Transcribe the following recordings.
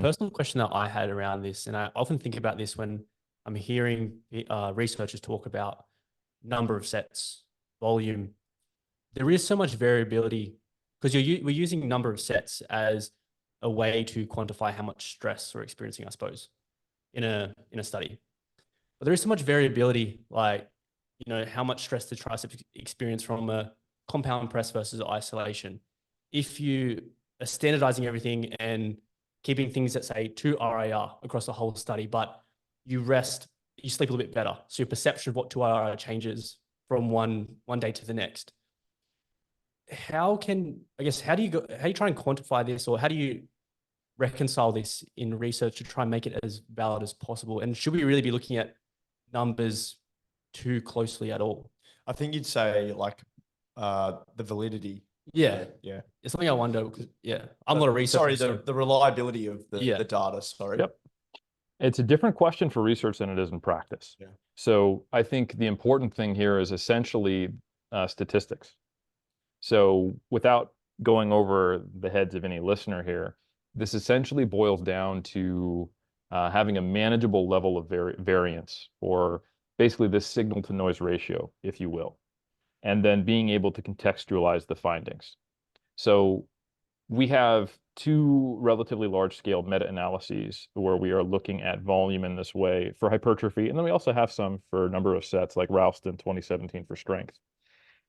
personal question that I had around this, and I often think about this when I'm hearing researchers talk about number of sets, volume. There is so much variability because we're using number of sets as a way to quantify how much stress we're experiencing, I suppose, in a study. But there is so much variability, like how much stress the triceps experience from a compound press versus isolation. If you are standardizing everything and keeping things at say 2 RIR across the whole study, but you rest, you sleep a little bit better. So your perception of what 2 RIR changes from one day to the next. How do you try and quantify this, or how do you reconcile this in research to try and make it as valid as possible? And should we really be looking at numbers too closely at all? I think you'd say like the validity. Yeah. Yeah. It's something I wonder because, I'm not a researcher. Sorry, the reliability of the data. Sorry. Yep. It's a different question for research than it is in practice. Yeah. So I think the important thing here is essentially statistics. So without going over the heads of any listener here, this essentially boils down to having a manageable level of variance, or basically this signal to noise ratio, if you will, and then being able to contextualize the findings. So we have two relatively large scale meta-analyses where we are looking at volume in this way for hypertrophy, and then we also have some for number of sets like Ralston 2017 for strength.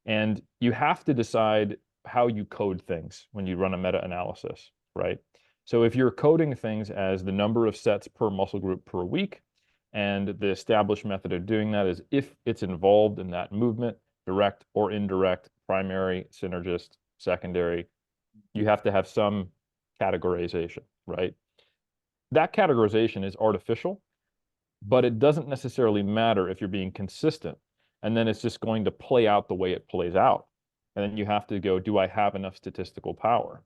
And you have to decide how you code things when you run a meta-analysis, right? So if you're coding things as the number of sets per muscle group per week, and the established method of doing that is if it's involved in that movement, direct or indirect, primary, synergist, secondary, you have to have some categorization, right? That categorization is artificial, but it doesn't necessarily matter if you're being consistent. And then it's just going to play out the way it plays out. And then you have to go, do I have enough statistical power?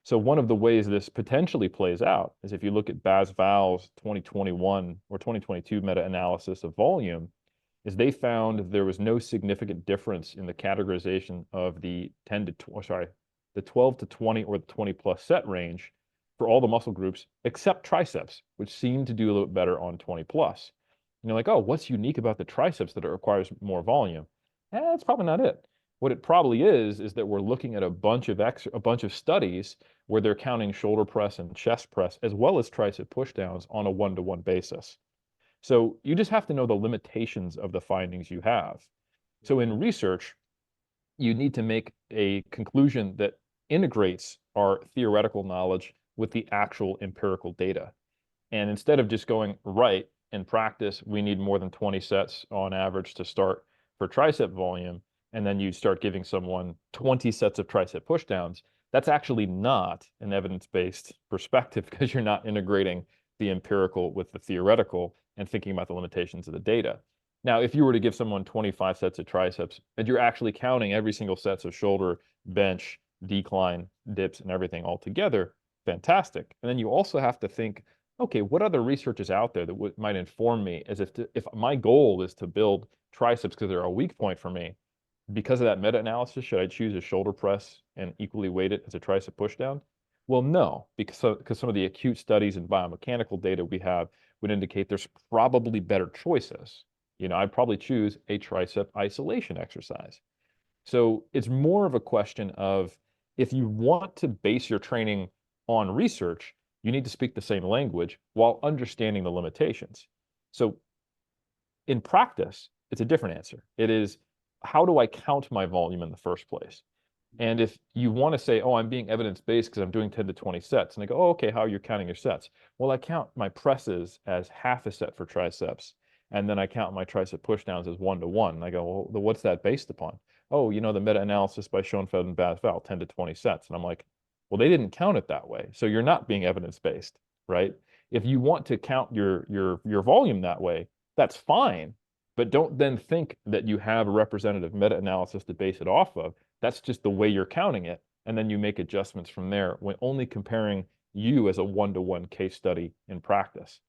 So one of the ways this potentially plays out is if you look at Baz Val's 2021 or 2022 meta-analysis of volume, is they found there was no significant difference in the categorization of the 12 to 20 or the 20 plus set range for all the muscle groups except triceps, which seemed to do a little bit better on 20 plus. And you're like, oh, what's unique about the triceps that it requires more volume? That's probably not it. What it probably is that we're looking at a bunch of studies where they're counting shoulder press and chest press as well as tricep pushdowns on a one-to-one basis. So you just have to know the limitations of the findings you have. So in research, you need to make a conclusion that integrates our theoretical knowledge with the actual empirical data. And instead of just going, right, in practice, we need more than 20 sets on average to start for tricep volume, and then you start giving someone 20 sets of tricep pushdowns, that's actually not an evidence-based perspective because you're not integrating the empirical with the theoretical and thinking about the limitations of the data. Now, if you were to give someone 25 sets of triceps and you're actually counting every single sets of shoulder, bench, decline, dips, and everything all together, fantastic. And then you also have to think, okay, what other research is out there that might inform me as if my goal is to build triceps because they're a weak point for me, because of that meta-analysis, should I choose a shoulder press and equally weight it as a tricep pushdown? Well, no, because some of the acute studies and biomechanical data we have would indicate there's probably better choices. I'd probably choose a tricep isolation exercise. So it's more of a question of, if you want to base your training on research, you need to speak the same language while understanding the limitations. So in practice, it's a different answer. It is, how do I count my volume in the first place? And if you want to say, oh, I'm being evidence-based because I'm doing 10 to 20 sets, and they go, oh, okay, how are you counting your sets? Well, I count my presses as half a set for triceps, and then I count my tricep pushdowns as 1-to-1. And I go, well, what's that based upon? Oh, the meta-analysis by Schoenfeld and Baz Val, 10 to 20 sets. And I'm like, well, they didn't count it that way. So you're not being evidence-based, right? If you want to count your volume that way, that's fine. But don't then think that you have a representative meta-analysis to base it off of. That's just the way you're counting it. And then you make adjustments from there when only comparing you as a one-to-one case study in practice.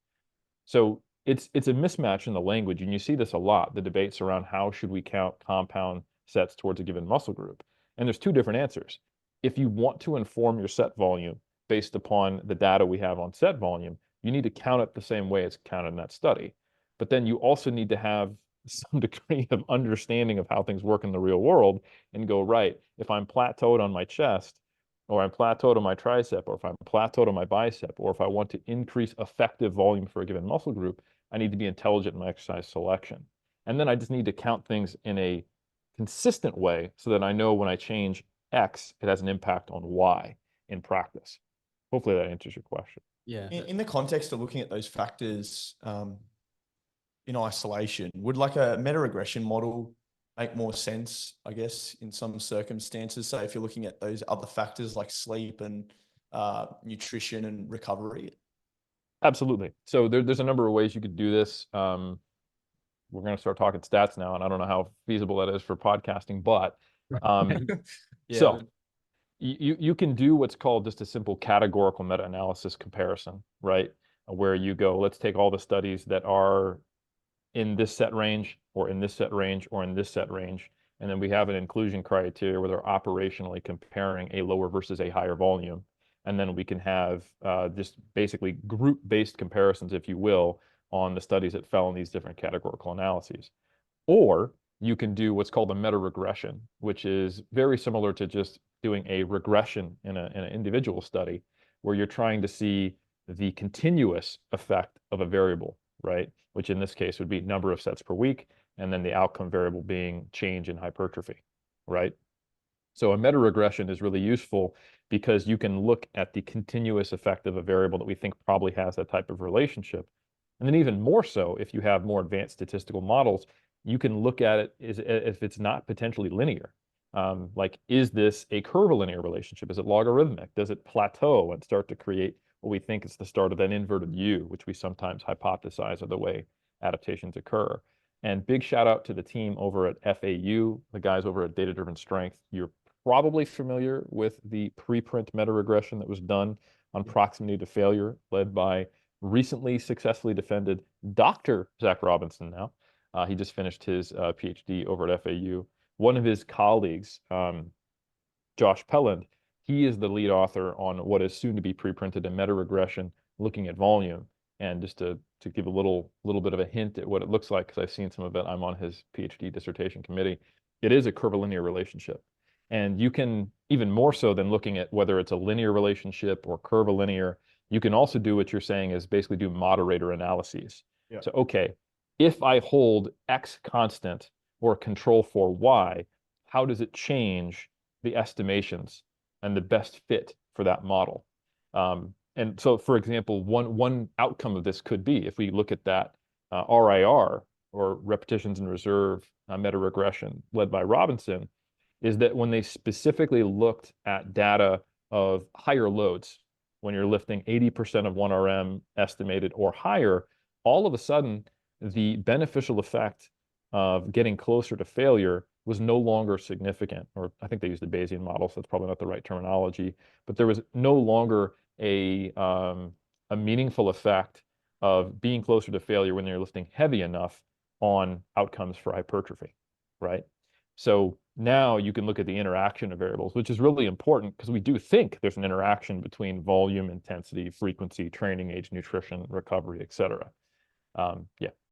So it's a mismatch in the language. And you see this a lot, the debates around how should we count compound sets towards a given muscle group. And there's two different answers. If you want to inform your set volume, based upon the data we have on set volume, you need to count it the same way it's counted in that study. But then you also need to have some degree of understanding of how things work in the real world and go, right, if I'm plateaued on my chest, or I'm plateaued on my tricep, or if I'm plateaued on my bicep, or if I want to increase effective volume for a given muscle group, I need to be intelligent in my exercise selection. And then I just need to count things in a consistent way so that I know when I change X, it has an impact on Y in practice. Hopefully that answers your question. Yeah. In the context of looking at those factors in isolation, would like a meta-regression model make more sense, I guess, in some circumstances? So if you're looking at those other factors like sleep and nutrition and recovery. Absolutely. So there's a number of ways you could do this. We're going to start talking stats now, and I don't know how feasible that is for podcasting, but Yeah. so you can do what's called just a simple categorical meta-analysis comparison, right? Where you go, let's take all the studies that are in this set range, or in this set range, or in this set range, and then we have an inclusion criteria where they're operationally comparing a lower versus a higher volume. And then we can have just basically group-based comparisons, if you will, on the studies that fell in these different categorical analyses. Or you can do what's called a meta-regression, which is very similar to just doing a regression in an individual study, where you're trying to see the continuous effect of a variable, right? Which in this case would be number of sets per week, and then the outcome variable being change in hypertrophy, right? So a meta-regression is really useful because you can look at the continuous effect of a variable that we think probably has that type of relationship. And then even more so, if you have more advanced statistical models, you can look at it as if it's not potentially linear. Like, is this a curvilinear relationship? Is it logarithmic? Does it plateau and start to create what we think is the start of an inverted U, which we sometimes hypothesize are the way adaptations occur? And big shout out to the team over at FAU, the guys over at Data Driven Strength. You're probably familiar with the preprint meta-regression that was done on proximity to failure, led by recently successfully defended Dr. Zach Robinson now. He just finished his PhD over at FAU. One of his colleagues, Josh Pelland, he is the lead author on what is soon to be preprinted, a meta-regression looking at volume. And just to give a little bit of a hint at what it looks like, because I've seen some of it, I'm on his PhD dissertation committee. It is a curvilinear relationship. And you can, even more so than looking at whether it's a linear relationship or curvilinear, you can also do what you're saying is basically do moderator analyses. Yeah. So, okay, if I hold X constant or control for Y, how does it change the estimations and the best fit for that model? And so, for example, one outcome of this could be, if we look at that RIR, or repetitions in reserve meta-regression led by Robinson, is that when they specifically looked at data of higher loads, when you're lifting 80% of 1RM estimated or higher, all of a sudden, the beneficial effect of getting closer to failure was no longer significant. Or I think they used the Bayesian model, so that's probably not the right terminology, but there was no longer a meaningful effect of being closer to failure when you're lifting heavy enough on outcomes for hypertrophy, right? So now you can look at the interaction of variables, which is really important because we do think there's an interaction between volume, intensity, frequency, training age, nutrition, recovery, et cetera. Yeah.